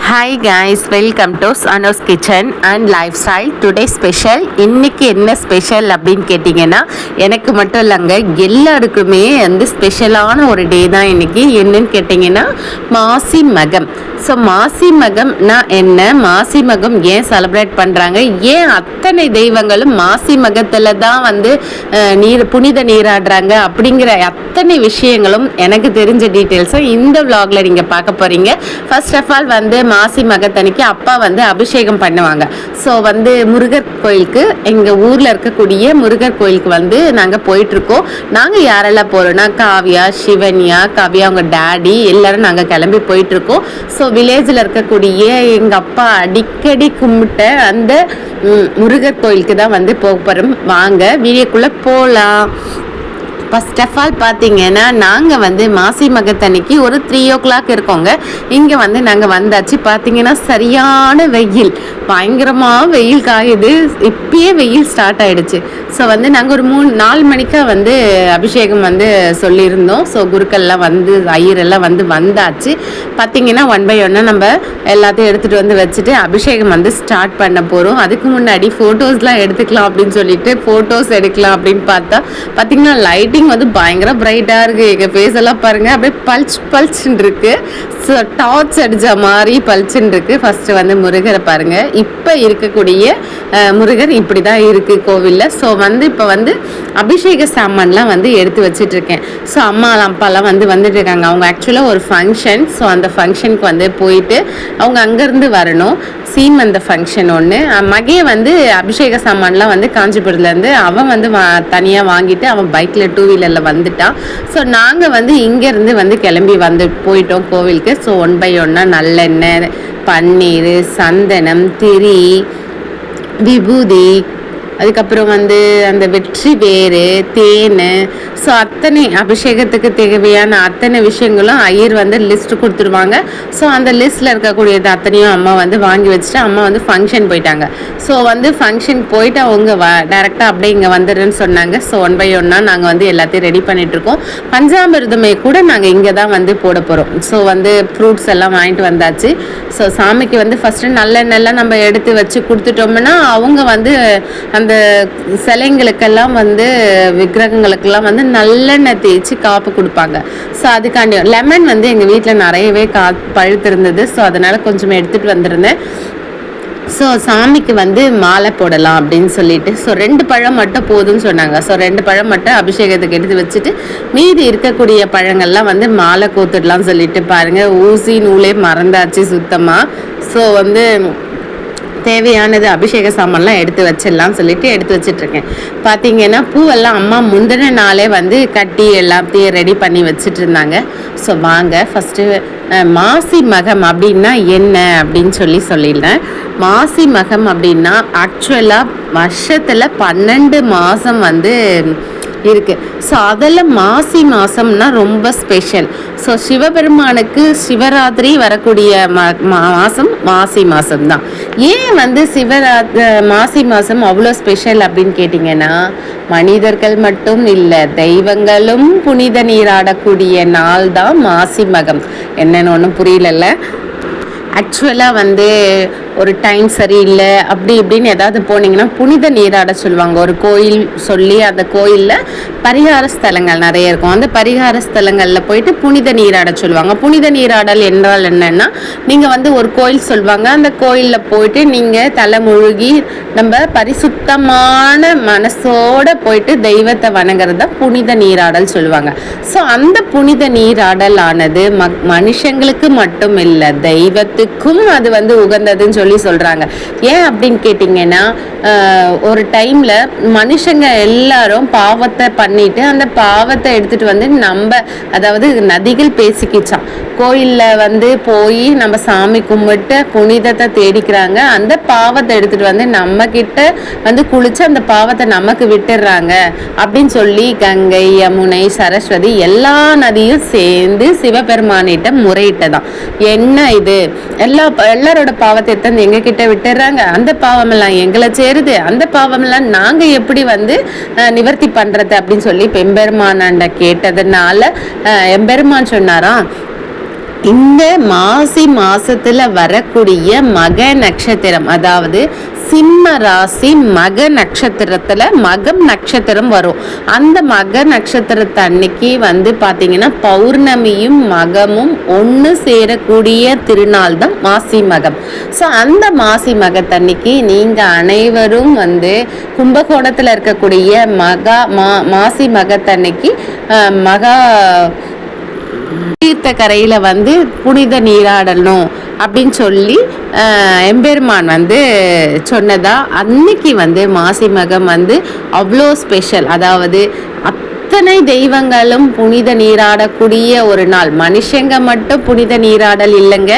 Hi guys, welcome to Ano's kitchen and lifestyle. Today special. இன்றைக்கி என்ன special அப்படின்னு கேட்டிங்கன்னா, எனக்கு மட்டும் இல்லைங்க, எல்லாருக்குமே வந்து ஸ்பெஷலான ஒரு டே தான் இன்றைக்கி. என்னன்னு கேட்டிங்கன்னா மாசி மகம். ஸோ மாசி மகம்னா என்ன, மாசி மகம் ஏன் செலிப்ரேட் பண்ணுறாங்க, ஏன் அத்தனை தெய்வங்களும் மாசி மகத்தில் தான் வந்து புனித நீராடுறாங்க அப்படிங்கிற அத்தனை விஷயங்களும் எனக்கு தெரிஞ்ச டீட்டெயில்ஸும் இந்த விலாகில் நீங்கள் பார்க்க போகிறீங்க. ஃபர்ஸ்ட் ஆஃப் ஆல் வந்து மாசி மகத்தன்னைக்கு அப்பா வந்து அபிஷேகம் பண்ணுவாங்க. ஸோ வந்து முருகர் கோயிலுக்கு, எங்கள் ஊரில் இருக்கக்கூடிய முருகர் கோயிலுக்கு வந்து நாங்கள் போயிட்டுருக்கோம். நாங்கள் யாரெல்லாம் போகிறோன்னா காவியா, சிவன்யா, காவியா அவங்க டேடி எல்லோரும் நாங்கள் கிளம்பி போயிட்டுருக்கோம். ஸோ வில்லேஜில் இருக்கக்கூடிய எங்கள் அப்பா அடிக்கடி கும்பிட்ட அந்த முருகர் கோயிலுக்கு தான் வந்து போக போகிறோம். வாங்க வீடியோக்குள்ளே போகலாம். ஃபர்ஸ்ட் ஆஃப் ஆல் பார்த்தீங்கன்னா, நாங்கள் வந்து மாசி மகத்தன்னைக்கு ஒரு 3 o'clock இருக்கோங்க. இங்கே வந்து நாங்கள் வந்தாச்சு. பார்த்தீங்கன்னா சரியான வெயில், பயங்கரமாக வெயில் காயுது. இப்பயே வெயில் ஸ்டார்ட் ஆகிடுச்சு. ஸோ வந்து நாங்கள் ஒரு 3-4 மணிக்காக வந்து அபிஷேகம் வந்து சொல்லியிருந்தோம். ஸோ குருக்கள்லாம் வந்து ஐயரெல்லாம் வந்தாச்சு. பார்த்தீங்கன்னா 1 by 1 நம்ம எல்லாத்தையும் எடுத்துகிட்டு வந்து வச்சுட்டு அபிஷேகம் வந்து ஸ்டார்ட் பண்ண போகிறோம். அதுக்கு முன்னாடி ஃபோட்டோஸ்லாம் எடுத்துக்கலாம் அப்படின்னு சொல்லிட்டு ஃபோட்டோஸ் எடுக்கலாம் அப்படின்னு பார்த்தீங்கன்னா லைட்டிங் வந்து பயங்கர பிரைட்டாக இருக்குது. எங்கள் ஃபேஸ் எல்லாம் பாருங்கள், அப்படியே பல்ச்சுன்னு இருக்குது. ஸோ டார்ச் அடித்த மாதிரி பல்ச்சுன்னு இருக்குது. ஃபஸ்ட்டு வந்து முருகரை பாருங்கள். இப்போ இருக்கக்கூடிய முருகர் இப்படி தான் இருக்குது கோவிலில். ஸோ வந்து இப்போ வந்து அபிஷேக சாமான்லாம் வந்து எடுத்து வச்சிட்ருக்கேன். ஸோ அம்மா அப்பாலாம் வந்துட்டு இருக்காங்க. அவங்க ஆக்சுவலாக ஒரு ஃபங்க்ஷன். ஸோ அந்த ஃபங்க்ஷனுக்கு வந்து போயிட்டு அவங்க அங்கேருந்து வரணும். சீமந்த ஃபங்க்ஷன் ஒன்று. மகையை வந்து அபிஷேக சாமான்லாம் வந்து காஞ்சிபுரத்துலேருந்து அவன் வந்து தனியாக வாங்கிட்டு அவன் பைக்கில் 2 வீலரில் வந்துட்டான். ஸோ நாங்கள் வந்து இங்கேருந்து வந்து கிளம்பி போயிட்டோம் கோவிலுக்கு. ஸோ 1 by 1 நல்லெண்ணெய், பன்னீர், சந்தனம், திரி, விபூதி, அதுக்கப்புறம் வந்து அந்த வெற்றி வேறு, தேன், ஸோ அத்தனை அபிஷேகத்துக்கு தேவையான அத்தனை விஷயங்களும் ஐயர் வந்து லிஸ்ட்டு கொடுத்துருவாங்க. ஸோ அந்த லிஸ்ட்டில் இருக்கக்கூடியது அத்தனையும் அம்மா வந்து வாங்கி வச்சுட்டு அம்மா வந்து ஃபங்க்ஷன் போயிட்டாங்க. ஸோ வந்து ஃபங்க்ஷன் போயிட்டு அவங்க டேரெக்டாக அப்படியே இங்கே வந்துடுன்னு சொன்னாங்க. ஸோ 1 by 1 நாங்கள் வந்து எல்லாத்தையும் ரெடி பண்ணிகிட்ருக்கோம். பஞ்சாமிர்தமே கூட நாங்கள் இங்கே தான் வந்து போட போகிறோம். ஸோ வந்து ஃப்ரூட்ஸ் எல்லாம் வாங்கிட்டு வந்தாச்சு. ஸோ சாமிக்கு வந்து ஃபஸ்ட்டு நல்லெண்ணெல்லாம் நம்ம எடுத்து வச்சு கொடுத்துட்டோம்னா அவங்க வந்து அந்த சிலைங்களுக்கெல்லாம் வந்து விக்கிரகங்களுக்கெல்லாம் வந்து நல்லெண்ணெய் தேய்ச்சி காப்பு கொடுப்பாங்க. ஸோ அதுக்காண்டி லெமன் வந்து எங்கள் வீட்டில் நிறையவே பழுத்திருந்தது. ஸோ அதனால் கொஞ்சம் எடுத்துகிட்டு வந்திருந்தேன். ஸோ சாமிக்கு வந்து மாலை போடலாம் அப்படின்னு சொல்லிட்டு ஸோ 2 பழம் மட்டும் போதும்னு சொன்னாங்க. ஸோ 2 பழம் மட்டும் அபிஷேகத்துக்கு எடுத்து வச்சுட்டு மீதி இருக்கக்கூடிய பழங்கள்லாம் வந்து மாலை கோத்துடலாம் சொல்லிட்டு பாருங்கள், ஊசி நூலே மறந்தாச்சு சுத்தமாக. ஸோ வந்து தேவையானது அபிஷேக சாமான்லாம் எடுத்து வச்சிடலாம் சொல்லிட்டு எடுத்து வச்சிட்ருக்கேன். பார்த்தீங்கன்னா பூவெல்லாம் அம்மா முந்தின நாளே வந்து கட்டி எல்லாத்தையும் ரெடி பண்ணி வச்சுட்டு இருந்தாங்க. ஸோ வாங்க ஃபஸ்ட்டு மாசி மகம் அப்படின்னா என்ன அப்படின்னு சொல்லிடுறேன். மாசி மகம் அப்படின்னா ஆக்சுவலாக வருஷத்தில் 12 மாதம் வந்து இருக்குது. ஸோ அதில் மாசி மாதம்னா ரொம்ப ஸ்பெஷல். ஸோ சிவபெருமானுக்கு சிவராத்திரி வரக்கூடிய மாதம் மாசி மாதம் தான். ஏன் வந்து மாசி மாதம் அவ்வளோ ஸ்பெஷல் அப்படின்னு கேட்டிங்கன்னா, மனிதர்கள் மட்டும் இல்லை, தெய்வங்களும் புனித நீராடக்கூடிய நாள் தான் மாசி மகம். என்னென்னு ஒன்றும் புரியலல்ல. ஆக்சுவலாக வந்து ஒரு டைம் சரியில்லை அப்படி இப்படின்னு ஏதாவது போனீங்கன்னா புனித நீராட சொல்லுவாங்க. ஒரு கோயில் சொல்லி அந்த கோயிலில் பரிகார ஸ்தலங்கள் நிறைய இருக்கும். அந்த பரிகார ஸ்தலங்களில் போயிட்டு புனித நீராட சொல்லுவாங்க. புனித நீராடல் என்றால் என்னென்னா, நீங்கள் வந்து ஒரு கோயில் சொல்லுவாங்க, அந்த கோயிலில் போயிட்டு நீங்கள் தலை முழுகி நம்ம பரிசுத்தமான மனசோடு போயிட்டு தெய்வத்தை வணங்குறது தான் புனித நீராடல் சொல்லுவாங்க. ஸோ அந்த புனித நீராடல் ஆனது மனுஷங்களுக்கு மட்டும் இல்லை, தெய்வத்துக்கும் அது வந்து உகந்ததுன்னு சொல்றாங்க. ஏன் அப்படின்னு கேட்டிங்கன்னா, ஒரு டைம்ல மனுஷங்க எல்லாரும் பாவத்தை பண்ணிட்டு அந்த பாவத்தை எடுத்துட்டு வந்து அதாவது நதிகள் பேசிக்கிச்சான். கோயிலில் வந்து போய் நம்ம சாமி கும்பிட்டு புனிதத்தை தேடிக்கிறாங்க. அந்த பாவத்தை எடுத்துட்டு வந்து நம்ம கிட்ட வந்து குளிச்சு அந்த பாவத்தை நமக்கு விட்டுடுறாங்க அப்படின்னு சொல்லி கங்கை, யமுனை, சரஸ்வதி எல்லா நதியும் சேர்ந்து சிவபெருமானிட்ட முறையிட்டதான். என்ன இது, எல்லாரோட பாவத்தை எத்தனை எங்ககிட்ட விட்டுறாங்க, அந்த பாவமெல்லாம் எங்களை சேருது, அந்த பாவமெல்லாம் நாங்கள் எப்படி வந்து நிவர்த்தி பண்ணுறது அப்படின்னு சொல்லி எம்பெருமானாண்ட கேட்டதுனால எம்பெருமான் சொன்னாராம், இந்த மாசி மாசத்துல வரக்கூடிய மக நட்சத்திரம், அதாவது சிம்ம ராசி மக நட்சத்திரத்துல மகம் நட்சத்திரம் வரும். அந்த மக நட்சத்திரத்தை அன்னைக்கு வந்து பாத்தீங்கன்னா பௌர்ணமியும் மகமும் ஒன்று சேரக்கூடிய திருநாள் தான் மாசி மகம். ஸோ அந்த மாசி மகத்தன்னைக்கு நீங்க அனைவரும் வந்து கும்பகோணத்துல இருக்கக்கூடிய மாசி மகத்தன்னைக்கு மகா தீர்த்த கரையில் வந்து புனித நீராடணும் அப்படின்னு சொல்லி எம்பெருமான் வந்து சொன்னதா அன்னைக்கு வந்து மாசி மகம் வந்து அவ்வளோ ஸ்பெஷல். அதாவது அத்தனை தெய்வங்களும் புனித நீராடக்கூடிய ஒரு நாள். மனுஷங்க மட்டும் புனித நீராடல் இல்லைங்க,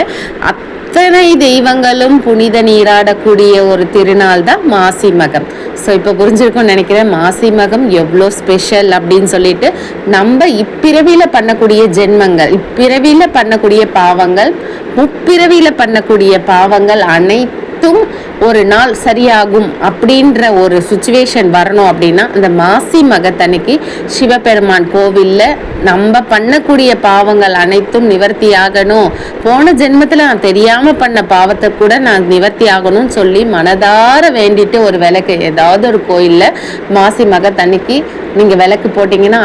அத்தனை தெய்வங்களும் புனித நீராடக்கூடிய ஒரு திருநாள் தான் மாசி மகம். ஸோ இப்போ புரிஞ்சிருக்கும்னு நினைக்கிறேன் மாசி மகம் எவ்வளோ ஸ்பெஷல் அப்படின்னு சொல்லிட்டு. நம்ம இப்பிறவியில் பண்ணக்கூடிய ஜென்மங்கள், இப்பிறவியில் பண்ணக்கூடிய பாவங்கள், முப்பிறவியில் பண்ணக்கூடிய பாவங்கள் அனைத்தும் ஒரு நாள் சரியாகும் அப்படின்ற ஒரு சுச்சுவேஷன் வரணும் அப்படின்னா அந்த மாசி மகத்தன்னைக்கு சிவபெருமான் கோவிலில் நம்ம பண்ணக்கூடிய பாவங்கள் அனைத்தும் நிவர்த்தி ஆகணும், போன ஜென்மத்தில் நான் தெரியாமல் பண்ண பாவத்தை கூட நான் நிவர்த்தி ஆகணும்னு சொல்லி மனதார வேண்டிட்டு ஒரு விளக்கு ஏதாவது ஒரு கோயிலில் மாசி மகத்தன்னைக்கு நீங்கள் விளக்கு போட்டிங்கன்னா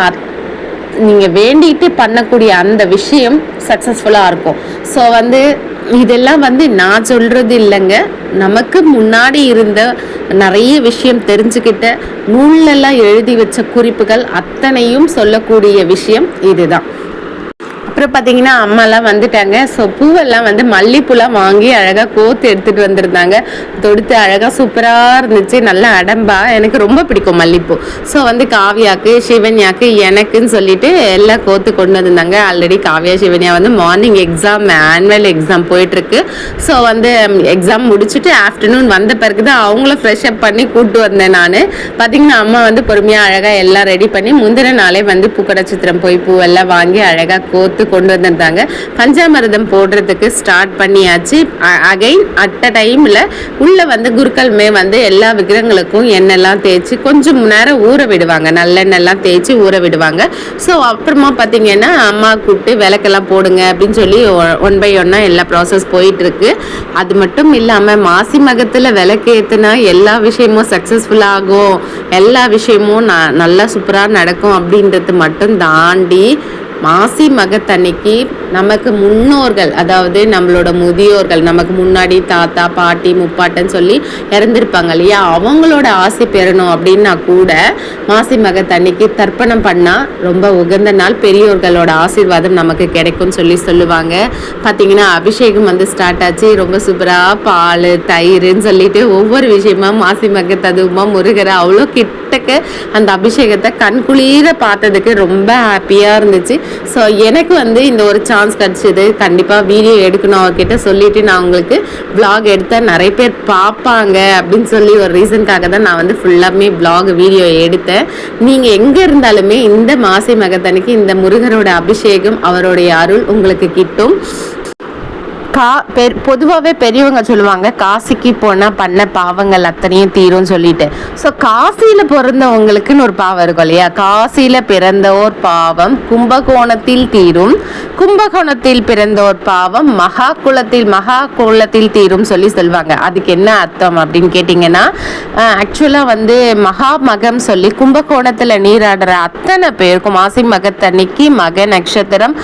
நீங்கள் வேண்டிட்டு பண்ணக்கூடிய அந்த விஷயம் சக்ஸஸ்ஃபுல்லாக இருக்கும். ஸோ வந்து இதெல்லாம் வந்து நான் சொல்கிறது இல்லைங்க, நமக்கு முன்னாடி இருந்த நிறைய விஷயம் தெரிஞ்சுக்கிட்ட நூல்லெல்லாம் எழுதி வச்ச குறிப்புகள் அத்தனையும் சொல்லக்கூடிய விஷயம் இதுதான். அப்புறம் பார்த்தீங்கன்னா அம்மாலாம் வந்துட்டாங்க. ஸோ பூவெல்லாம் வந்து மல்லிப்பூலாம் வாங்கி அழகாக கோத்து எடுத்துகிட்டு வந்திருந்தாங்க. தொடுத்து அழகாக சூப்பராக இருந்துச்சு, நல்லா அடம்பா. எனக்கு ரொம்ப பிடிக்கும் மல்லிப்பூ. ஸோ வந்து காவியாக்கு சிவன்யாக்கு எனக்குன்னு சொல்லிட்டு எல்லாம் கோத்து கொண்டு வந்திருந்தாங்க. ஆல்ரெடி காவியா சிவன்யா வந்து மார்னிங் எக்ஸாம், ஆனுவல் எக்ஸாம் போயிட்டுருக்கு. ஸோ வந்து எக்ஸாம் முடிச்சுட்டு ஆஃப்டர்நூன் வந்த பிறகு தான் அவங்கள ஃப்ரெஷ் அப் பண்ணி கூப்பிட்டு வந்தேன் நான். பார்த்தீங்கன்னா அம்மா வந்து பொறுமையாக அழகாக எல்லாம் ரெடி பண்ணி முந்தின நாளே வந்து பூக்கடை சித்திரம் போய் பூவெல்லாம் வாங்கி அழகாக கோத்து கொண்டு வந்திருந்தாங்க. பஞ்சாமிர்தம் போடுறதுக்கு ஸ்டார்ட் பண்ணியாச்சு. அகைன் அட் அ டைமில் உள்ள வந்து குருக்கள்மே வந்து எல்லா விக்கிரகங்களுக்கும் எண்ணெய்லாம் தேய்ச்சி கொஞ்சம் நேரம் ஊற விடுவாங்க, நல்லெண்ணெய்லாம் தேய்ச்சி ஊற விடுவாங்க. ஸோ அப்புறமா பார்த்தீங்கன்னா அம்மா கூப்பிட்டு விளக்கெல்லாம் போடுங்க அப்படின்னு சொல்லி ஒன் பை ஒன்னாக எல்லா ப்ராசஸ் போயிட்டுருக்கு. அது மட்டும் இல்லாமல் மாசி மகத்தில் விளக்கு ஏற்றுனா எல்லா விஷயமும் சக்ஸஸ்ஃபுல்லாகும், எல்லா விஷயமும் நல்லா சூப்பராக நடக்கும் அப்படின்றது மட்டும் தாண்டி மாசி மகத்தன்னைக்கு நமக்கு முன்னோர்கள், அதாவது நம்மளோட முதியோர்கள், நமக்கு முன்னாடி தாத்தா பாட்டி முப்பாட்டன்னு சொல்லி இறந்துருப்பாங்க இல்லையா, அவங்களோட ஆசை பெறணும் அப்படின்னா கூட மாசி மகத்தன்னைக்கு தர்ப்பணம் பண்ணால் ரொம்ப உகந்த நாள், பெரியோர்களோட ஆசீர்வாதம் நமக்கு கிடைக்கும்னு சொல்லி சொல்லுவாங்க. பார்த்தீங்கன்னா அபிஷேகம் வந்து ஸ்டார்ட் ஆச்சு. ரொம்ப சூப்பராக பால் தயிர்ன்னு சொல்லிட்டு ஒவ்வொரு விஷயமா மாசி மகத்ததுமா முருகரை அவ்வளோ கிட்டக்க அந்த அபிஷேகத்தை கண்குளிர பார்த்ததுக்கு ரொம்ப ஹாப்பியாக இருந்துச்சு. ஸோ எனக்கு வந்து இந்த ஒரு சான்ஸ் கிடச்சிது, கண்டிப்பாக வீடியோ எடுக்கணும் அவர்கிட்ட சொல்லிவிட்டு நான் உங்களுக்கு விளாக் எடுத்தேன், நிறைய பேர் பார்ப்பாங்க அப்படின்னு சொல்லி ஒரு ரீசனுக்காக தான் நான் வந்து ஃபுல்லாமே விளாக் வீடியோ எடுத்தேன். நீங்கள் எங்கே இருந்தாலுமே இந்த மாசி மகத்தன்னைக்கு இந்த முருகரோட அபிஷேகம் அவருடைய அருள் உங்களுக்கு கிட்டும். பொதுவாகவே பெரியவங்க சொல்லுவாங்க காசிக்கு போனால் பண்ண பாவங்கள் அத்தனையும் தீரும்னு சொல்லிட்டு. ஸோ காசியில் பிறந்தவங்களுக்குன்னு ஒரு பாவம் இருக்கும் இல்லையா, காசியில் பிறந்தோர் பாவம் கும்பகோணத்தில் தீரும், கும்பகோணத்தில் பிறந்தோர் பாவம் மகா குலத்தில் தீரும் சொல்லி சொல்லுவாங்க. அதுக்கு என்ன அர்த்தம் அப்படின்னு கேட்டிங்கன்னா, ஆக்சுவலாக வந்து மகா மகம் சொல்லி கும்பகோணத்தில் நீராடுற அத்தனை பேருக்கும் மாசி மகத்தன்னைக்கு மக நட்சத்திரம்,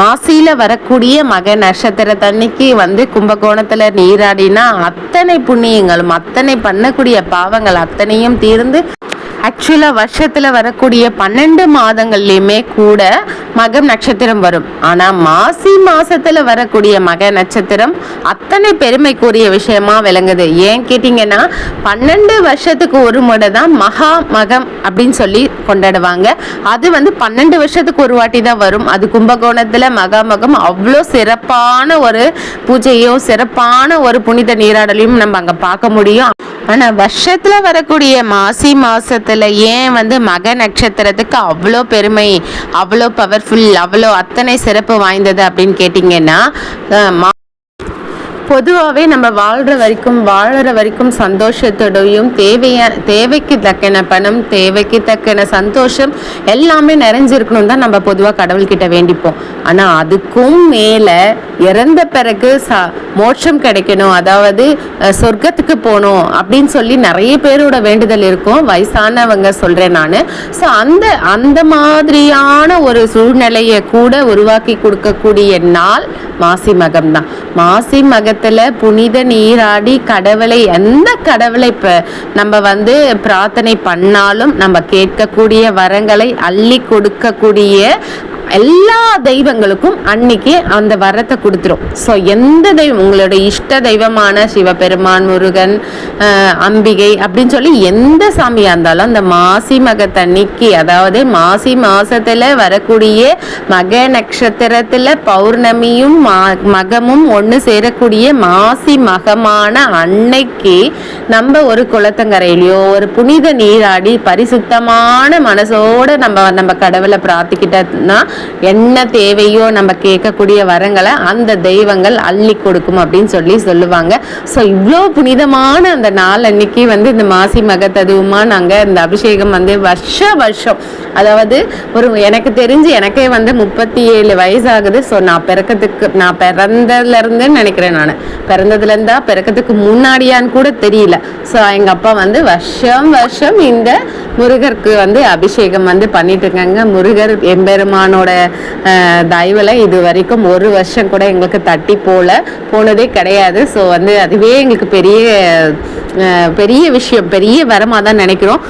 மாசியில் வரக்கூடிய மக நட்சத்திரம் தன்னைக்கு வந்து கும்பகோணத்துல நீராடினா அத்தனை புண்ணியங்களும் அத்தனை பண்ணக்கூடிய பாவங்கள் அத்தனையும் தீர்ந்து ஆக்சுவலாக வருஷத்தில் வரக்கூடிய 12 மாதங்கள்லையுமே கூட மகம் நட்சத்திரம் வரும். ஆனால் மாசி மாசத்துல வரக்கூடிய மக நட்சத்திரம் அத்தனை பெருமைக்குரிய விஷயமா விளங்குது. ஏன் கேட்டிங்கன்னா 12 வருஷத்துக்கு ஒரு முறை தான் மகா மகம் அப்படின்னு சொல்லி கொண்டாடுவாங்க. அது வந்து 12 வருஷத்துக்கு ஒரு வாட்டி தான் வரும். அது கும்பகோணத்தில் மகா மகம் அவ்வளோ சிறப்பான ஒரு பூஜையும் சிறப்பான ஒரு புனித நீராடலையும் நம்ம அங்கே பார்க்க முடியும். ஆனால் வருஷத்தில் வரக்கூடிய மாசி மாதத்தில் ஏன் வந்து மக நட்சத்திரத்துக்கு அவ்வளோ பெருமை, அவ்வளோ பவர்ஃபுல், அவ்வளோ அத்தனை சிறப்பு வாய்ந்தது அப்படின்னு கேட்டிங்கன்னா, பொதுவாகவே நம்ம வாழற வரைக்கும் சந்தோஷத்தோடையும் தேவைக்கு தக்கன பணம், தேவைக்கு தக்கன சந்தோஷம் எல்லாமே நிறைஞ்சிருக்கணும் தான் நம்ம பொதுவாக கடவுள்கிட்ட வேண்டிப்போம். ஆனால் அதுக்கும் மேலே இறந்த பிறகு மோட்சம் கிடைக்கணும், அதாவது சொர்க்கத்துக்கு போகணும் அப்படின்னு சொல்லி நிறைய பேரோட வேண்டுதல் இருக்கும். வயசானவங்க சொல்கிறேன் நான். ஸோ அந்த மாதிரியான ஒரு சூழ்நிலையை கூட உருவாக்கி கொடுக்கக்கூடிய நாள் மாசி மகம் தான். மாசி மகத்துல புனித நீராடி எந்த கடவுளை நம்ம வந்து பிரார்த்தனை பண்ணாலும் நம்ம கேட்கக்கூடிய வரங்களை அள்ளி கொடுக்கக்கூடிய எல்லா தெய்வங்களுக்கும் அன்னைக்கு அந்த வரத்தை கொடுத்துரும். ஸோ எந்த தெய்வம் உங்களோட இஷ்ட தெய்வமான சிவபெருமான், முருகன், அம்பிகை அப்படின்னு சொல்லி எந்த சாமியாக இருந்தாலும் அந்த மாசி மகத்தன்னைக்கு, அதாவது மாசி மாசத்துல வரக்கூடிய மக நட்சத்திரத்துல பௌர்ணமியும் மகமும் ஒன்று சேரக்கூடிய மாசி மகமான அன்னைக்கு நம்ம ஒரு குளத்தங்கரையிலையோ ஒரு புனித நீராடி பரிசுத்தமான மனசோட நம்ம கடவுளை பிரார்த்திக்கிட்டோம்னா என்ன தேவையோ நம்ம கேட்கக்கூடிய வரங்களை அந்த தெய்வங்கள் அள்ளி கொடுக்கும் அப்படின்னு சொல்லுவாங்க. ஸோ இவ்வளோ புனிதமான அந்த நாள் அன்னைக்கு வந்து இந்த மாசி மகத்ததுவுமா நாங்கள் இந்த அபிஷேகம் வந்து வருஷம், அதாவது எனக்கு தெரிஞ்சு எனக்கே வந்து 37 வயசாகுது. ஸோ நான் பிறந்ததுலேருந்து நினைக்கிறேன், நான் பிறந்ததுலேருந்தா பிறக்கிறதுக்கு முன்னாடியான்னு கூட தெரியல. ஸோ எங்கள் அப்பா வந்து வருஷம் இந்த முருகருக்கு வந்து அபிஷேகம் வந்து பண்ணிட்டு இருக்காங்க. முருகர் எம்பெருமானோட தயவுல இது வரைக்கும் ஒரு வருஷம் கூட எங்களுக்கு தட்டி போனதே கிடையாது. ஸோ வந்து அதுவே எங்களுக்கு பெரிய விஷயம், பெரிய வரமாக தான் நினைக்கிறோம்.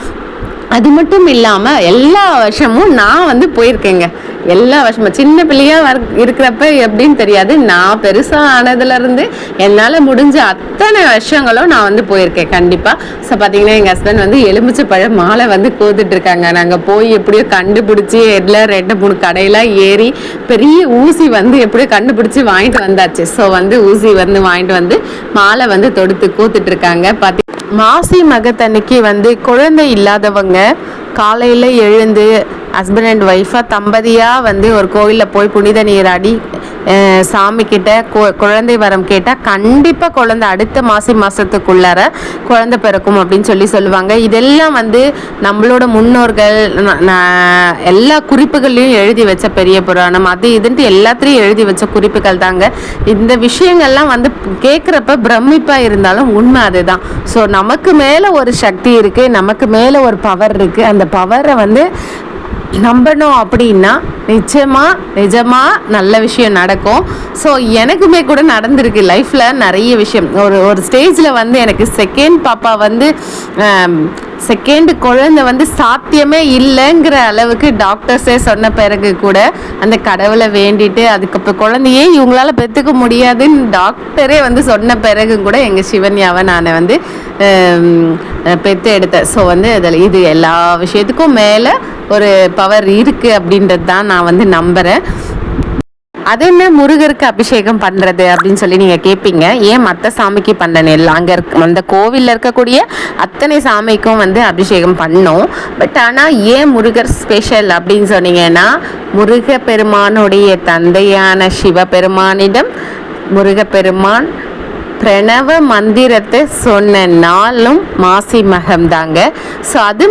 அது மட்டும் இல்லாமல் எல்லா வருஷமும் நான் வந்து போயிருக்கேங்க. எல்லா வருஷமும் சின்ன பிள்ளையா இருக்கிறப்ப எப்படின்னு தெரியாது, நான் பெருசாக ஆனதுலேருந்து என்னால் முடிஞ்ச அத்தனை வருஷங்களும் நான் வந்து போயிருக்கேன் கண்டிப்பாக. ஸோ பார்த்தீங்கன்னா எங்கள் ஹஸ்பண்ட் வந்து எலுமிச்சை பழம் மாலை வந்து கோத்துட்டு இருக்காங்க. நாங்கள் போய் எப்படியோ கண்டுபிடிச்சி எல்லாம் 2-3 கடையெல்லாம் ஏறி பெரிய ஊசி வந்து எப்படியோ கண்டுபிடிச்சி வாங்கிட்டு வந்தாச்சு. ஸோ வந்து ஊசி வந்து வாங்கிட்டு வந்து மாலை வந்து தொடுத்து கோத்துட்டு இருக்காங்க. மாசி மகத்தன்னைக்கு வந்து குழந்தை இல்லாதவங்க காலையில் எழுந்து ஹஸ்பண்ட் அண்ட் ஒய்ஃபாக தம்பதியாக வந்து ஒரு கோயிலில் போய் புனித நீராடி சாமி கிட்ட குழந்தை வரம் கேட்டால் கண்டிப்பாக குழந்தை அடுத்த மாதத்துக்குள்ளார குழந்தை பிறக்கும் அப்படின்னு சொல்லுவாங்க. இதெல்லாம் வந்து நம்மளோட முன்னோர்கள் எல்லா குறிப்புகளையும் எழுதி வச்ச பெரிய புராணம், அது இதுன்ட்டு எல்லாத்துலேயும் எழுதி வச்ச குறிப்புகள் தாங்க. இந்த விஷயங்கள்லாம் வந்து கேட்குறப்ப பிரமிப்பாக இருந்தாலும் உண்மை அதுதான். ஸோ நமக்கு மேலே ஒரு சக்தி இருக்குது, நமக்கு மேலே ஒரு பவர் இருக்குது. அந்த பவரை வந்து நம்பணும் அப்படின்னா நிஜமா நல்ல விஷயம் நடக்கும். ஸோ எனக்குமே கூட நடந்திருக்கு லைஃப்பில் நிறைய விஷயம். ஒரு ஸ்டேஜில் வந்து எனக்கு செகண்ட் குழந்தை வந்து சாத்தியமே இல்லைங்கிற அளவுக்கு டாக்டர்ஸே சொன்ன பிறகு கூட அந்த கடவுளை வேண்டிட்டு அதுக்கப்புறம் குழந்தையே இவங்களால பெற்றுக்க முடியாதுன்னு டாக்டரே வந்து சொன்ன பிறகு கூட எங்கள் சிவன்யாவை நான் வந்து பெற்று எடுத்தேன். ஸோ வந்து அதில் இது எல்லா விஷயத்துக்கும் மேலே ஒரு பவர் இருக்குது அப்படின்றது தான் நான் வந்து நம்புகிறேன். அது என்ன முருகருக்கு அபிஷேகம் பண்ணுறது அப்படின்னு சொல்லி நீங்கள் கேட்பீங்க. ஏன் மற்ற சாமிக்கு பண்ணணும்? அங்கே அந்த கோவிலில் இருக்கக்கூடிய அத்தனை சாமிக்கும் வந்து அபிஷேகம் பண்ணோம். பட் ஆனால் ஏன் முருகர் ஸ்பெஷல் அப்படின்னு சொன்னீங்கன்னா, முருகப்பெருமானுடைய தந்தையான சிவபெருமானிடம் முருகப்பெருமான் பிரணவ மந்திரத்தை சொன்ன நாளும் மாசி மகம் தாங்க. ஸோ அது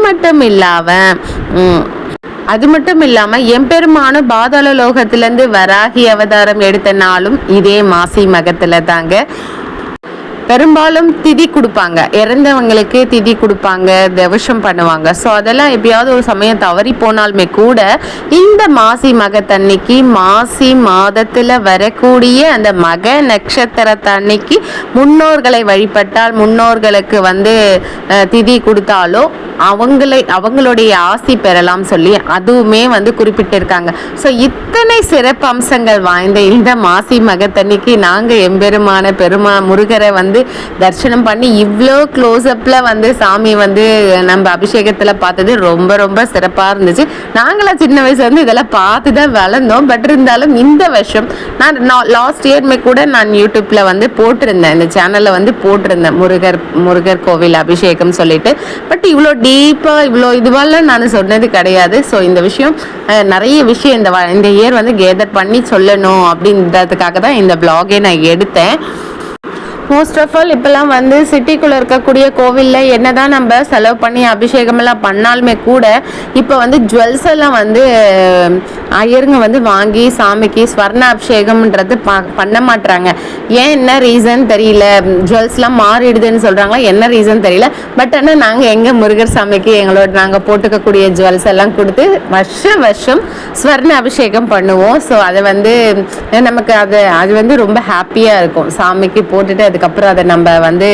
மட்டும் இல்லாமல் எம்பெருமான பாதாள லோகத்திலேருந்து வராகி அவதாரம் எடுத்த நாளும் இதே மாசி மகத்தில் தாங்க. பெரும்பாலும் திதி கொடுப்பாங்க, இறந்தவங்களுக்கு திதி கொடுப்பாங்க, தவசம் பண்ணுவாங்க. ஸோ அதெல்லாம் எப்பயாவது ஒரு சமயம் தவறி போனாலுமே கூட இந்த மாசி மகத்தன்னைக்கு மாசி மாதத்தில் வரக்கூடிய அந்த மக நட்சத்திரத்தன்னைக்கு முன்னோர்களை வழிபட்டால், முன்னோர்களுக்கு வந்து திதி கொடுத்தாலோ அவங்களுடைய ஆசி பெறலாம் சொல்லி அதுவுமே வந்து குறிப்பிட்டிருக்காங்க. ஸோ இத்தனை சிறப்பு அம்சங்கள் வாய்ந்த இந்த மாசி மகத்தன்னைக்கு நாங்கள் எம்பெருமான முருகரை வந்து தரிசனம் பண்ணி இவ்வளோ க்ளோஸ்அப்பில் வந்து சாமி வந்து நம்ம அபிஷேகத்தில் பார்த்தது ரொம்ப சிறப்பாக இருந்துச்சு. நாங்களாம் சின்ன வயசுல வந்து இதெல்லாம் பார்த்து தான் வளர்ந்தோம். பட் இருந்தாலும் இந்த வருஷம் நான் லாஸ்ட் இயர்மே கூட நான் யூடியூப்பில் வந்து போட்டிருந்தேன், இந்த சேனலில் வந்து போட்டிருந்தேன் முருகர் கோவில் அபிஷேகம் சொல்லிட்டு. பட் இவ்வளோ டீப்பாக இவ்வளோ இதுவெல்லாம் நான் சொன்னது கிடையாது. ஸோ இந்த விஷயம் நிறைய விஷயம் இந்த இயர் வந்து கேதர் பண்ணி சொல்லணும் அப்படின்றதுக்காக தான் இந்த வ்ளாகே நான் எடுத்தேன். மோஸ்ட் ஆஃப் ஆல் இப்போல்லாம் வந்து சிட்டிக்குள்ளே இருக்கக்கூடிய கோவிலில் என்ன தான் நம்ம செலவு பண்ணி அபிஷேகமெல்லாம் பண்ணாலுமே கூட இப்போ வந்து ஜுவல்ஸ் எல்லாம் வந்து ஐயருங்க வந்து வாங்கி சாமிக்கு ஸ்வர்ண அபிஷேகம்ன்றது பண்ண மாட்டுறாங்க. ஏன் என்ன ரீசன் தெரியல, ஜுவல்ஸ்லாம் மாறிடுதுன்னு சொல்கிறாங்களா, என்ன ரீசன் தெரியல. பட் ஆனால் நாங்கள் எங்கள் முருகர் சாமிக்கு எங்களோட நாங்கள் போட்டுக்கக்கூடிய ஜுவல்ஸ் எல்லாம் கொடுத்து வருஷம் ஸ்வர்ண அபிஷேகம் பண்ணுவோம். ஸோ அதை வந்து நமக்கு அது வந்து ரொம்ப ஹாப்பியாக இருக்கும். சாமிக்கு போட்டுட்டு அதுக்கப்புறம் அதை நம்ம வந்து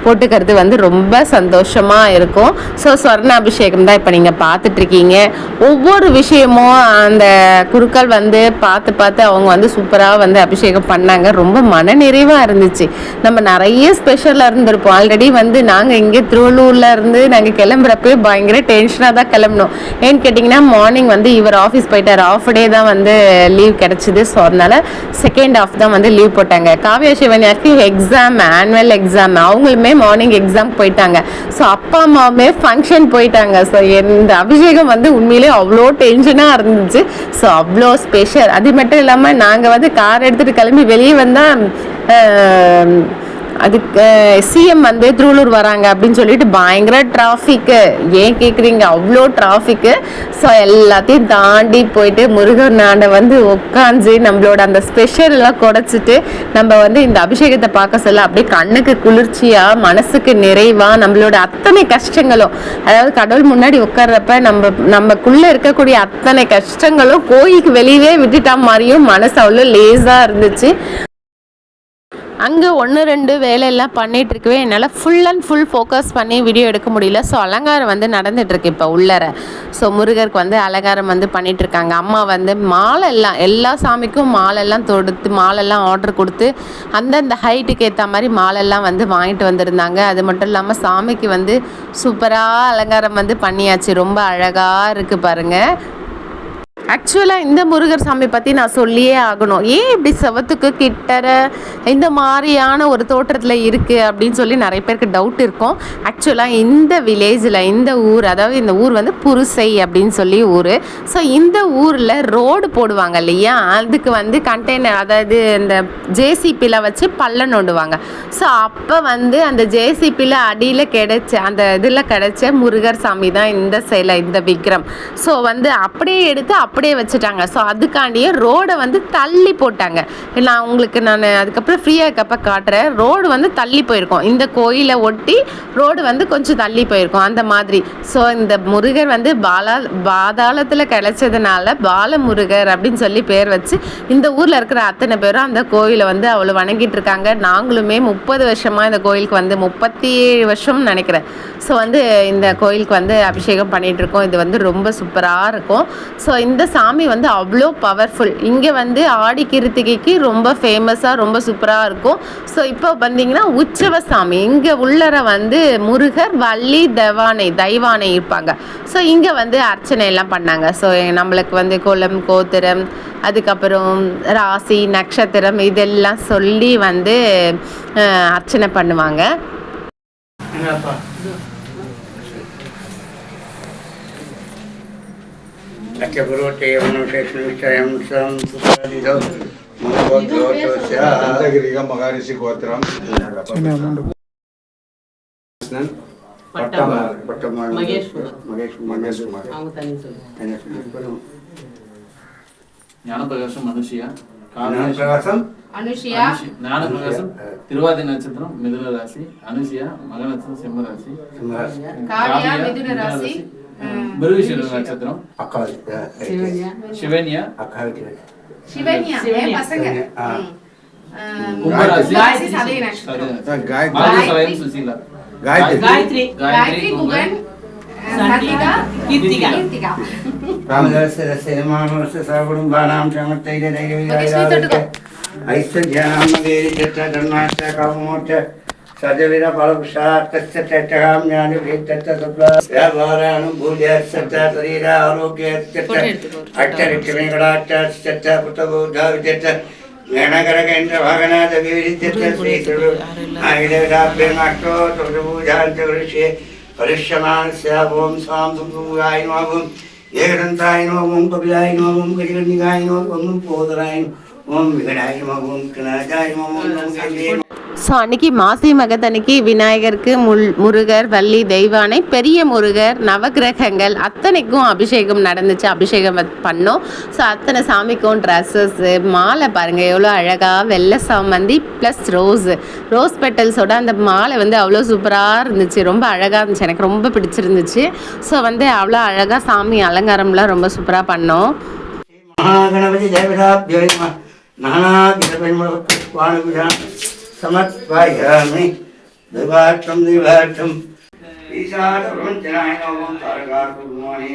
போட்டுக்கிறது வந்து ரொம்ப சந்தோஷமாக இருக்கும். ஸோ ஸ்வர்ண அபிஷேகம் தான் இப்போ நீங்கள் பார்த்துட்ருக்கீங்க. ஒவ்வொரு விஷயமும் அந்த குருக்கள் வந்து பார்த்து அவங்க வந்து சூப்பராக வந்து அபிஷேகம் பண்ணாங்க. ரொம்ப மனநிறைவாக இருந்துச்சு. நம்ம நிறைய ஸ்பெஷலாக இருந்திருப்போம். ஆல்ரெடி வந்து நாங்கள் இங்கே திருவள்ளூரில் இருந்து நாங்கள் கிளம்புறப்பே பயங்கர டென்ஷனாக தான் கிளம்பணும். ஏன்னு கேட்டிங்கன்னா மார்னிங் வந்து இவர் ஆஃபீஸ் போயிட்டார், ஆஃப் டே தான் வந்து லீவ் கிடச்சிது. ஸோ அதனால செகண்ட் ஹாஃப் தான் வந்து லீவ் போட்டாங்க. காவியா சிவன்யாக்கு எக்ஸாம், ஆனுவல் எக்ஸாம், அவங்களுமே மார்னிங் எக்ஸாம் போயிட்டாங்க. ஸோ அப்பா அம்மாவுமே ஃபங்க்ஷன் போயிட்டாங்க. ஸோ இந்த அபிஷேகம் வந்து உண்மையிலே அவ்வளோ டென்ஷனாக இருந்துச்சு. ஸோ அவ்வளோ ஸ்பெஷல். அது மட்டும் இல்லாமல் நாங்கள் வந்து கார் எடுத்துகிட்டு கிளம்பி வெளியே வந்தால் அதுக்கு சிஎம் வந்து திருவள்ளூர் வராங்க அப்படின்னு சொல்லிட்டு பயங்கர டிராஃபிக்கு. ஏன் கேட்குறீங்க, அவ்வளோ டிராஃபிக்கு. ஸோ எல்லாத்தையும் தாண்டி போயிட்டு முருகன் நாண்டை வந்து உட்காந்து நம்மளோட அந்த ஸ்பெஷல்லாம் குடைச்சிட்டு நம்ம வந்து இந்த அபிஷேகத்தை பார்க்க சொல்ல அப்படியே கண்ணுக்கு குளிர்ச்சியாக மனசுக்கு நிறைவாக நம்மளோட அத்தனை கஷ்டங்களும், அதாவது கடவுள் முன்னாடி உட்கார்றப்ப நமக்குள்ளே இருக்கக்கூடிய அத்தனை கஷ்டங்களும் கோயிலுக்கு வெளியே விட்டுட்டா மாதிரியும் மனசு அவ்வளோ லேஸாக இருந்துச்சு. அங்கே 1-2 வேலையெல்லாம் பண்ணிகிட்ருக்கவே என்னால் ஃபுல் அண்ட் ஃபுல் ஃபோக்கஸ் பண்ணி வீடியோ எடுக்க முடியல. ஸோ அலங்காரம் வந்து நடந்துகிட்ருக்கு இப்போ உள்ளர. ஸோ முருகருக்கு வந்து அலங்காரம் வந்து பண்ணிகிட்ருக்காங்க. அம்மா வந்து மாலெல்லாம் எல்லா சாமிக்கும் மாலெல்லாம் தொடுத்து மாலெல்லாம் ஆர்டர் கொடுத்து அந்தந்த ஹைட்டுக்கு ஏற்ற மாதிரி மாலெல்லாம் வந்து வாங்கிட்டு வந்திருந்தாங்க. அது மட்டும் இல்லாமல் சாமிக்கு வந்து சூப்பராக அலங்காரம் வந்து பண்ணியாச்சு. ரொம்ப அழகாக இருக்குது பாருங்கள். ஆக்சுவலாக இந்த முருகர் சாமி பற்றி நான் சொல்லியே ஆகணும். ஏன் இப்படி செவத்துக்கு கிட்டற இந்த மாதிரியான ஒரு தோற்றத்தில் இருக்குது அப்படின்னு சொல்லி நிறைய பேருக்கு டவுட் இருக்கும். ஆக்சுவலாக இந்த வில்லேஜில் இந்த ஊர், அதாவது இந்த ஊர் வந்து புருசை அப்படின்னு சொல்லி ஊர். ஸோ இந்த ஊரில் ரோடு போடுவாங்க இல்லையா, அதுக்கு வந்து கண்டெய்னர், அதாவது இந்த ஜேசிபியில் வச்சு பள்ளம் நோண்டுவாங்க. ஸோ அப்போ வந்து அந்த ஜேசிபியில் அடியில் கிடைச்ச அந்த இதில் கிடைச்ச முருகர் சாமி தான் இந்த சிலை, இந்த விக்ரம். ஸோ வந்து அப்படியே எடுத்து அப்படியே வச்சுட்டாங்க. ஸோ அதுக்காண்டியே ரோடை வந்து தள்ளி போட்டாங்க. நான் அதுக்கப்புறம் ஃப்ரீயாக இருக்கப்போ காட்டுறேன். ரோடு வந்து தள்ளி போயிருக்கோம், இந்த கோயிலை ஒட்டி ரோடு வந்து கொஞ்சம் தள்ளி போயிருக்கோம் அந்த மாதிரி. ஸோ இந்த முருகர் வந்து பாதாளத்தில் கிடைச்சதுனால பாலமுருகர் அப்படின்னு சொல்லி பேர் வச்சு இந்த ஊரில் இருக்கிற அத்தனை பேரும் அந்த கோயிலை வந்து அவ்வளோ வணங்கிட்டு இருக்காங்க. நாங்களுமே 30 வருஷமாக இந்த கோயிலுக்கு வந்து 37 வருஷம் நினைக்கிறேன். ஸோ வந்து இந்த கோயிலுக்கு வந்து அபிஷேகம் பண்ணிகிட்ருக்கோம். இது வந்து ரொம்ப சூப்பராக இருக்கும். ஸோ இந்த சாமி வந்து அவ்வளோ பவர்ஃபுல். இங்கே வந்து ஆடி கிருத்திகைக்கு ரொம்ப ஃபேமஸாக ரொம்ப சூப்பராக இருக்கும். ஸோ இப்போ பார்த்தீங்கன்னா உற்சவ சாமி இங்கே உள்ளர வந்து முருகர், வள்ளி, தெய்வானை இருப்பாங்க. ஸோ இங்கே வந்து அர்ச்சனை எல்லாம் பண்ணாங்க. ஸோ நம்மளுக்கு வந்து குலம், கோத்திரம், அதுக்கப்புறம் ராசி, நட்சத்திரம் இதெல்லாம் சொல்லி வந்து அர்ச்சனை பண்ணுவாங்க. மகாரிஷி கோத்திரம் ஞானப்பிரகாசம் ஞானப்பிரகாசம் திருவாதி நட்சத்திரம் மிதுன ராசி, அனுஷியா மக நட்சத்திரம் சிம்ம ராசி, மிருகசீர நட்சத்திரம் சிவன்யா கும்பராசி, சுசீலா, காயத்ரி, सजवीरा फलपुषात् तस्य चट्टगां ज्ञानभेदत्तव्यापारानुभूयस्य शरीर आरोग्यस्य अट्टरिक्षमेकडाट्टस्य पुत्रबोधाविद्यस्य ज्ञानकरकेन्द्र भागनाथ विविधित्यस्य श्रीगुरु आयुर्वेदाभ्यमाष्टो तुर्भुजान्तगुरुषे परिश्रमानस्य ओं स्वां सुगुगाय नमः ओं एकदन्ताय नमः ओं कपिलाय नमः ओं गजकर्णिकाय नमः ओं पोदराय नमः ओं विघटाय नमः ओं कनाजाय नमः ओं ஸோ அன்றைக்கி மாசி மகத்தன்னைக்கு விநாயகருக்கு முருகர் வள்ளி தெய்வானை பெரிய முருகர் நவகிரகங்கள் அத்தனைக்கும் அபிஷேகம் நடந்துச்சு. அபிஷேகம் பண்ணோம். ஸோ அத்தனை சாமிக்கும் ட்ரெஸ்ஸஸ்ஸு மாலை பாருங்கள் எவ்வளோ அழகாக வெள்ளை சாமந்தி ப்ளஸ் ரோஸ் பெட்டல்ஸோட அந்த மாலை வந்து அவ்வளோ சூப்பராக இருந்துச்சு. ரொம்ப அழகாக இருந்துச்சு. எனக்கு ரொம்ப பிடிச்சிருந்துச்சு. ஸோ வந்து அவ்வளோ அழகாக சாமி அலங்காரம்லாம் ரொம்ப சூப்பராக பண்ணோம். மகாகணபதி தேவதாப்யோ समर्पयामि दिवाठं ईशानप्रपञ्चनाय नमः तारकाकुमारे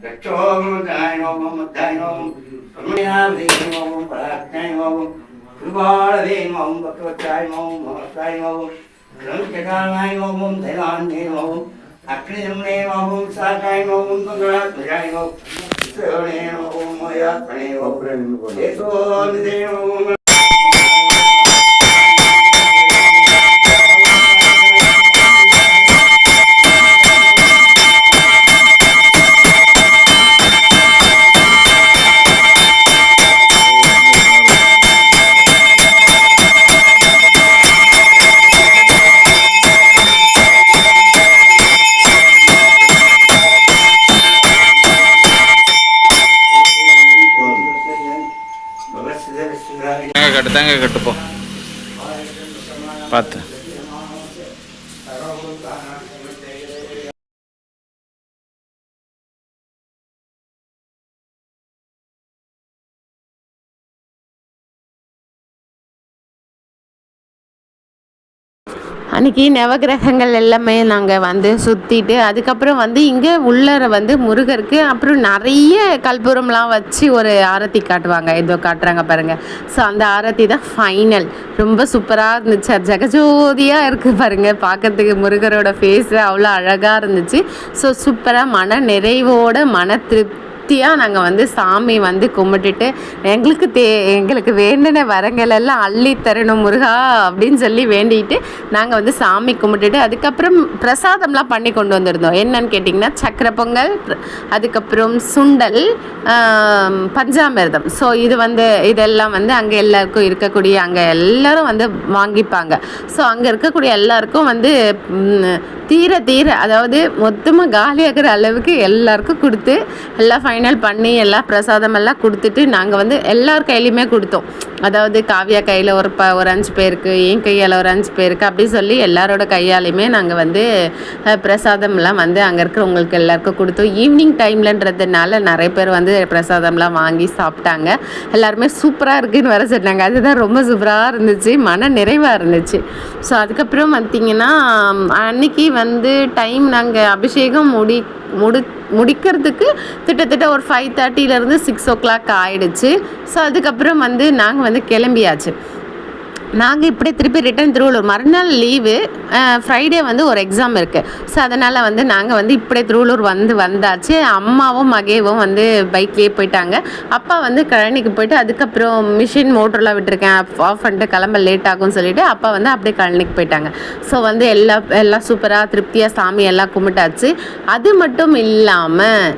रक्षोभूताय नमः मद्धाय नमः ब्रह्मयावे नमः परात्माय नमः कृपाळवे नमः भगवताय नमः महताय नमः ब्रह्मचकाराय नमः धैर्यान्ये नमः अग्निजम्ने नमः साकाय नमः मंगलात्मजाय नमः श्रवणे नमः मयात्मने नमः येसोनिदे नमः தேங்காய் கட்டுப்போ பார்த்து. அன்றைக்கி நவகிரகங்கள் எல்லாமே நாங்கள் வந்து சுற்றிட்டு அதுக்கப்புறம் வந்து இங்கே உள்ளர வந்து முருகருக்கு அப்புறம் நிறைய கற்பூரம்லாம் வச்சு ஒரு ஆரத்தி காட்டுவாங்க. இதோ காட்டுறாங்க பாருங்கள். ஸோ அந்த ஆரத்தி தான் ஃபைனல். ரொம்ப சூப்பராக இருந்துச்சு. ஜெகஜோதியாக இருக்குது பாருங்கள். பார்க்கறதுக்கு முருகரோட ஃபேஸு அவ்வளோ அழகாக இருந்துச்சு. ஸோ சூப்பராக மன நிறைவோட மன திருப்தியாக நாங்கள் வந்து சாமி வந்து கும்பிட்டுட்டு எங்களுக்கு வேண்டின வரங்கள் எல்லாம் அள்ளி தரணும் முருகா அப்படின்னு சொல்லி வேண்டிட்டு நாங்கள் வந்து சாமி கும்பிட்டுட்டு அதுக்கப்புறம் பிரசாதம்லாம் பண்ணி கொண்டு வந்திருந்தோம். என்னன்னு கேட்டிங்கன்னா சக்கரை பொங்கல், அதுக்கப்புறம் சுண்டல், பஞ்சாமிர்தம். ஸோ இதெல்லாம் வந்து அங்கே எல்லாருக்கும் இருக்கக்கூடிய அங்கே எல்லோரும் வந்து வாங்கிப்பாங்க. ஸோ அங்கே இருக்கக்கூடிய எல்லாருக்கும் வந்து தீர அதாவது மொத்தமாக காலியாகிற அளவுக்கு எல்லாருக்கும் கொடுத்து எல்லாம் ஃபைனல் பண்ணி எல்லா பிரசாதமெல்லாம் கொடுத்துட்டு நாங்கள் வந்து எல்லார் கையிலையுமே கொடுத்தோம். அதாவது காவியா கையில் ஒரு 5 பேருக்கு, என் கையால் ஒரு 5 பேருக்கு அப்படி சொல்லி எல்லாரோட கையாலையுமே நாங்கள் வந்து பிரசாதம்லாம் வந்து அங்கே இருக்கிறவங்களுக்கு எல்லாருக்கும் கொடுத்தோம். ஈவினிங் டைம்லன்றதுனால நிறைய பேர் வந்து பிரசாதம்லாம் வாங்கி சாப்பிட்டாங்க. எல்லாருமே சூப்பராக இருக்குதுன்னு வர சொன்னாங்க. அதுதான் ரொம்ப சூப்பராக இருந்துச்சு. மன நிறைவாக இருந்துச்சு. ஸோ அதுக்கப்புறம் பார்த்திங்கன்னா அன்றைக்கி வந்து டைம் நாங்கள் அபிஷேகம் முடிக்கிறதுக்கு கிட்டத்தட்ட ஒரு 5:30 6 o'clock ஆகிடுச்சு. ஸோ அதுக்கப்புறம் வந்து நாங்கள் வந்து கிளம்பியாச்சு. நாங்கள் இப்படி திருப்பி ரிட்டன் திருவள்ளூர் மறுநாள் லீவு, ஃப்ரைடே வந்து ஒரு எக்ஸாம் இருக்குது. ஸோ அதனால் வந்து நாங்கள் வந்து இப்படியே திருவள்ளூர் வந்தாச்சு. அம்மாவும் மகேவும் வந்து பைக்லேயே போயிட்டாங்க. அப்பா வந்து கழனிக்கு போயிட்டு அதுக்கப்புறம் மிஷின் மோட்டர்லாம் விட்டுருக்கேன் ஆஃப் பண்ணிட்டு கிளம்ப லேட் ஆகும்னு சொல்லிவிட்டு அப்பா வந்து அப்படியே கழனிக்கு போயிட்டாங்க. ஸோ வந்து எல்லாம் சூப்பராக திருப்தியாக சாமி எல்லாம் கும்பிட்டாச்சு. அது மட்டும் இல்லாமல்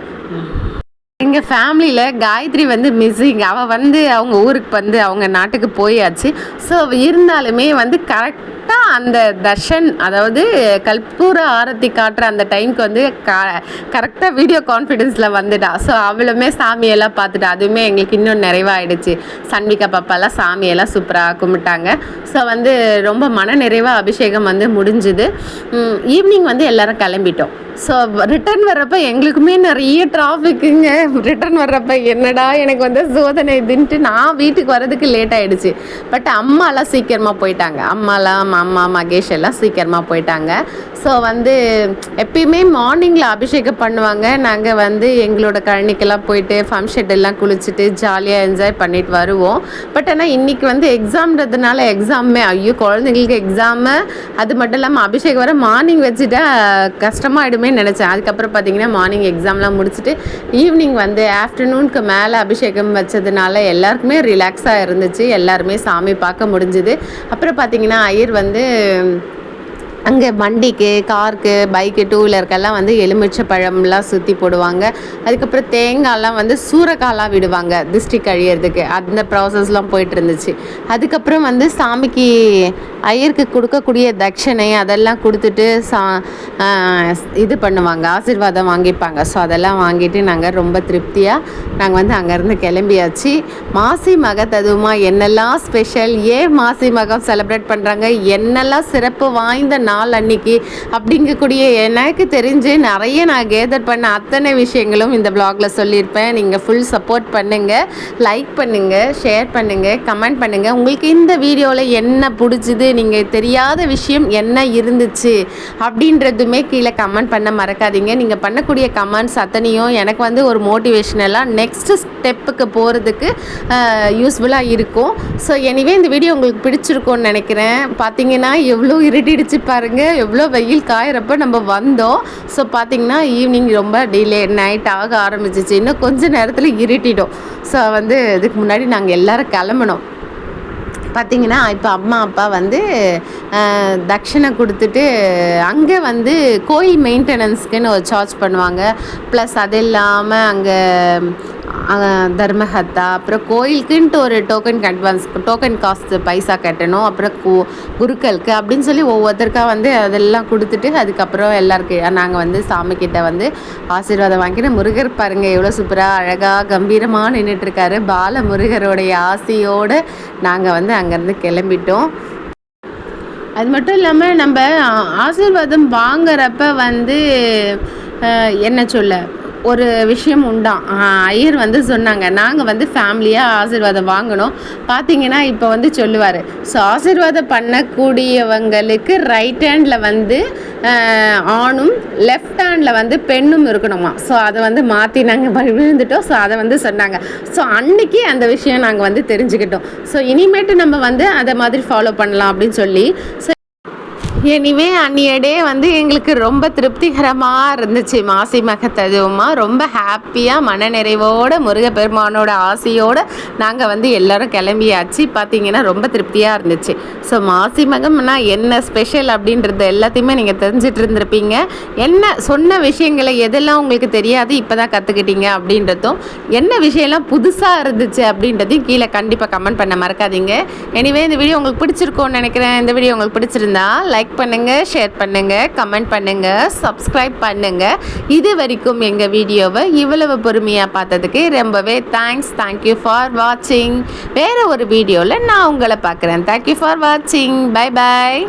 எங்கள் ஃபேமிலியில் காயத்ரி வந்து மிஸ்ஸிங். அவள் வந்து அவங்க ஊருக்கு வந்து அவங்க நாட்டுக்கு போயாச்சு. ஸோ இருந்தாலுமே வந்து கரெக்டாக அந்த தர்ஷன் அதாவது கற்பூர ஆரத்தி காட்டுற அந்த டைமுக்கு வந்து கரெக்டாக வீடியோ கான்ஃபிடென்ஸில் வந்துட்டா. ஸோ அவளுமே சாமியெல்லாம் பார்த்துட்டா. அதுவுமே எங்களுக்கு இன்னும் நிறைவாயிடுச்சு. சன்விகா பாப்பாலாம் சாமியெல்லாம் சூப்பராக கும்பிட்டாங்க. ஸோ வந்து ரொம்ப மன நிறைவாக அபிஷேகம் வந்து முடிஞ்சுது. ஈவினிங் வந்து எல்லோரும் கிளம்பிட்டோம். ஸோ ரிட்டர்ன் வர்றப்போ எங்களுக்குமே நிறைய டிராஃபிக்குங்க. ரிட்டர்ன் வர்றப்போ என்னடா எனக்கு வந்து சோதனை இதுன்ட்டு நான் வீட்டுக்கு வர்றதுக்கு லேட் ஆகிடுச்சு. பட் அம்மாலாம் சீக்கிரமாக போயிட்டாங்க. அம்மா மகேஷ் எல்லாம் சீக்கிரமாக போயிட்டாங்க. ஸோ வந்து எப்பயுமே மார்னிங்கில் அபிஷேகம் பண்ணுவாங்க. நாங்கள் வந்து எங்களோட கழனிக்கெல்லாம் போயிட்டு ஃபங்க்ஷன் எல்லாம் குளிச்சுட்டு ஜாலியாக என்ஜாய் பண்ணிட்டு வருவோம். பட் ஆனால் இன்றைக்கி வந்து எக்ஸாம்ன்றதுனால எக்ஸாமே குழந்தைங்களுக்கு எக்ஸாமு அது மட்டும் இல்லாமல் அபிஷேகம் வர மார்னிங் வச்சுட்டா கஷ்டமாயிடுமே நினச்சேன். அதுக்கப்புறம் பார்த்தீங்கன்னா மார்னிங் எக்ஸாம்லாம் முடிச்சுட்டு ஈவினிங் வந்து ஆஃப்டர்நூனுக்கு மேலே அபிஷேகம் வச்சதுனால எல்லாருக்குமே ரிலாக்ஸாக இருந்துச்சு. எல்லாருமே சாமி பார்க்க முடிஞ்சுது. அப்புறம் பார்த்தீங்கன்னா ஐயர் வந்து அங்கே வண்டிக்கு, காருக்கு, பைக்கு, டூ வீலருக்கெல்லாம் வந்து எலுமிச்சை பழம்லாம் சுற்றி போடுவாங்க. அதுக்கப்புறம் தேங்காய்லாம் வந்து சூறைக்காய்லாம் விடுவாங்க திருஷ்டி கழியறதுக்கு. அந்த ப்ராசஸ்லாம் போயிட்டு இருந்துச்சு. அதுக்கப்புறம் வந்து சாமிக்கு ஐயருக்கு கொடுக்கக்கூடிய தட்சணை அதெல்லாம் கொடுத்துட்டு இது பண்ணுவாங்க, ஆசீர்வாதம் வாங்கிப்பாங்க. ஸோ அதெல்லாம் வாங்கிட்டு நாங்கள் ரொம்ப திருப்தியாக நாங்கள் வந்து அங்கேருந்து கிளம்பியாச்சு. மாசி மகத்ததுமா என்னெல்லாம் ஸ்பெஷல், ஏன் மாசி மகம் செலிப்ரேட் பண்ணுறாங்க, என்னெல்லாம் சிறப்பு வாய்ந்த நாள் அன்னைக்கு அப்படிங்கக்கூடிய எனக்கு தெரிஞ்சு நிறைய நான் கேதர் பண்ண அத்தனை விஷயங்களும் இந்த வ்ளாகில் சொல்லியிருப்பேன். நீங்கள் ஃபுல் சப்போர்ட் பண்ணுங்கள், லைக் பண்ணுங்கள், ஷேர் பண்ணுங்கள், கமெண்ட் பண்ணுங்கள். உங்களுக்கு இந்த வீடியோவில் என்ன பிடிச்சிது, நீங்கள் தெரியாத விஷயம் என்ன இருந்துச்சு அப்படின்றதுமே கீழே கமெண்ட் பண்ண மறக்காதீங்க. நீங்கள் பண்ணக்கூடிய கமெண்ட்ஸ் அத்தனையும் எனக்கு வந்து ஒரு மோட்டிவேஷனலாக நெக்ஸ்ட் ஸ்டெப்புக்கு போகிறதுக்கு யூஸ்ஃபுல்லாக இருக்கும். ஸோ எனிவே இந்த வீடியோ உங்களுக்கு பிடிச்சிருக்கும்னு நினைக்கிறேன். பார்த்தீங்கன்னா எவ்வளோ இருட்டிடுச்சு பாருங்கள், எவ்வளோ வெயில் காயிறப்ப நம்ம வந்தோம். ஸோ பார்த்தீங்கன்னா ஈவினிங் ரொம்ப டிலே நைட் ஆக ஆரம்பிச்சிச்சு. இன்னும் கொஞ்சம் நேரத்தில் இருட்டிடும். ஸோ வந்து இதுக்கு முன்னாடி நாங்கள் எல்லோரும் கிளம்பணும். பார்த்திங்கன்னா இப்போ அம்மா அப்பா வந்து தட்சணை கொடுத்துட்டு அங்கே வந்து கோயில் மெயின்டெனன்ஸ்க்குன்னு ஒரு சார்ஜ் பண்ணுவாங்க. ப்ளஸ் அது இல்லாமல் அங்கே தர்மஹத்தா, அப்புறம் கோயிலுக்குன்ட்டு ஒரு டோக்கன் காஸ்ட் பைசா கட்டணும். அப்புறம் குருக்களுக்கு அப்படின்னு சொல்லி ஒவ்வொருத்தருக்கா வந்து அதெல்லாம் கொடுத்துட்டு அதுக்கப்புறம் எல்லாருக்கும் நாங்கள் வந்து சாமிக்கிட்ட வந்து ஆசீர்வாதம் வாங்கிட்டு முருகர் பாருங்கள் எவ்வளோ சூப்பராக அழகாக கம்பீரமாக நின்றுட்டுருக்காரு. பால முருகருடைய ஆசையோடு நாங்கள் வந்து அங்கேருந்து கிளம்பிட்டோம். அது மட்டும் இல்லாமல் நம்ம ஆசீர்வாதம் வாங்குறப்ப வந்து என்ன சொல்ல ஒரு விஷயம் உண்டாம். ஐயர் வந்து சொன்னாங்க, நாங்கள் வந்து ஃபேமிலியாக ஆசீர்வாதம் வாங்கணும். பார்த்தீங்கன்னா இப்போ வந்து சொல்லுவார், ஸோ ஆசீர்வாதம் பண்ணக்கூடியவங்களுக்கு ரைட் ஹேண்டில் வந்து ஆணும் லெஃப்ட் ஹேண்டில் வந்து பெண்ணும் இருக்கணுமா. ஸோ அதை வந்து மாற்றி நாங்கள் விழுந்துட்டோம். ஸோ அதை வந்து சொன்னாங்க. ஸோ அன்றைக்கி அந்த விஷயம் நாங்கள் வந்து தெரிஞ்சுக்கிட்டோம். ஸோ இனிமேட்டு நம்ம வந்து அதை மாதிரி ஃபாலோ பண்ணலாம் அப்படின்னு சொல்லி. ஸோ எனிவே அன்றைய டே வந்து எங்களுக்கு ரொம்ப திருப்திகரமாக இருந்துச்சு. மாசி மகத்ததுமா ரொம்ப ஹாப்பியாக மனநிறைவோடு முருகப்பெருமானோட ஆசையோடு நாங்கள் வந்து எல்லோரும் கிளம்பியாச்சு. பார்த்திங்கன்னா ரொம்ப திருப்தியாக இருந்துச்சு. ஸோ மாசி மகம்னா என்ன ஸ்பெஷல் அப்படின்றது எல்லாத்தையுமே நீங்கள் தெரிஞ்சிட்டு இருந்திருப்பீங்க. என்ன சொன்ன விஷயங்களை எதெல்லாம் உங்களுக்கு தெரியாது இப்போ தான் கற்றுக்கிட்டீங்க அப்படின்றதும், என்ன விஷயம்லாம் புதுசாக இருந்துச்சு அப்படின்றதையும் கீழே கண்டிப்பாக கமெண்ட் பண்ண மறக்காதீங்க. எனிவே இந்த வீடியோ உங்களுக்கு பிடிச்சிருக்கோன்னு நினைக்கிறேன். இந்த வீடியோ உங்களுக்கு பிடிச்சிருந்தா லைக் பண்ணுங்கள், ஷேர் பண்ணுங்கள், கமெண்ட் பண்ணுங்கள், சப்ஸ்கிரைப் பண்ணுங்கள். இது வரைக்கும் எங்கள் வீடியோவை இவ்வளவு பொறுமையாக பார்த்ததுக்கு ரொம்பவே தேங்க்யூ ஃபார் வாட்சிங். வேறு ஒரு வீடியோவில் நான் உங்களை பார்க்குறேன். தேங்க்யூ ஃபார் வாட்சிங். Bye bye.